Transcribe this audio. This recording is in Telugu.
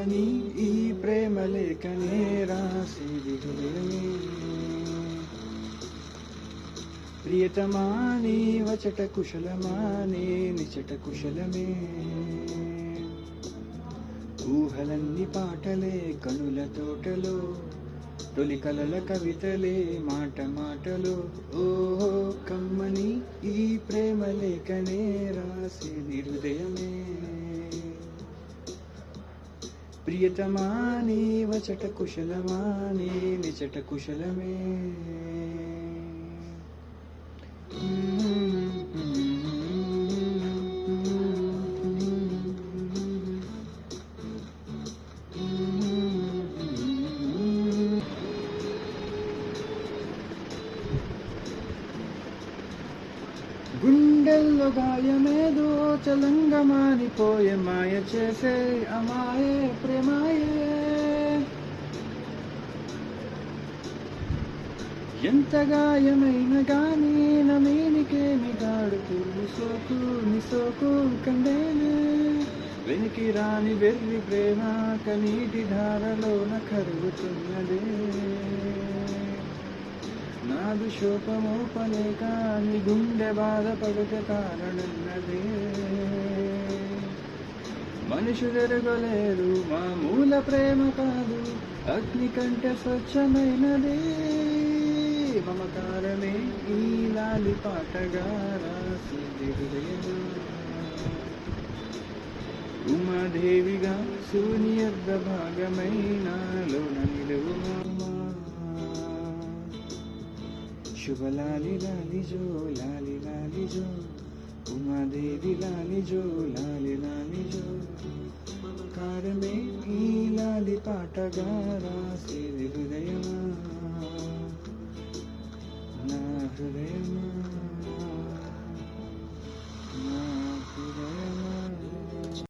కమ్మని ఈ ప్రేమ లేఖనే రాసేది హృదయమే. ప్రియతమా నీ వచట కుశలమా నే నిచట కుశలమే. ఊహలన్నీ పాటలే కనుల తోటలో, తొలి కలల కవితలే మాట మాటలో. ఓహో కమ్మని ఈ ప్రేమ లేఖనే రాసేది హృదయమే. ప్రియతమా నీ వచట కుశలమా నే నిచట కుశలమే. గుండెల్లో గాయమేదో చలంగా మారిపోయే, మాయ చేసే అమాయే ప్రేమాయే. ఎంత గాయమైన గానీ నమేనికేమి గాడుతూ సోకు నిసోకు కండేనే. వెనికి రాని వెర్రి ప్రేమ కనీటి ధారలోన కరుగుతున్నదే. నాదు శోకమోపలే కాని గుండె బాధపడక కారణన్నదే. మనుషులెరగలేరు మామూల ప్రేమ కాదు, అగ్ని కంటే స్వచ్ఛమైనదే. మమకారమే ఈ లాలి పాటగా రాసింది హృదయమా. ఉమాదేవిగా శూన్యర్ధ భాగమైనాలోన నిలువుమా. శుభ లాలి లాలి జో లాలి లాలి జో, ఉమాదేవి లాలి జో లాలి లాలి జో. మమకారమే ఈ లాలి పాటగా రాసేది హృదయమా.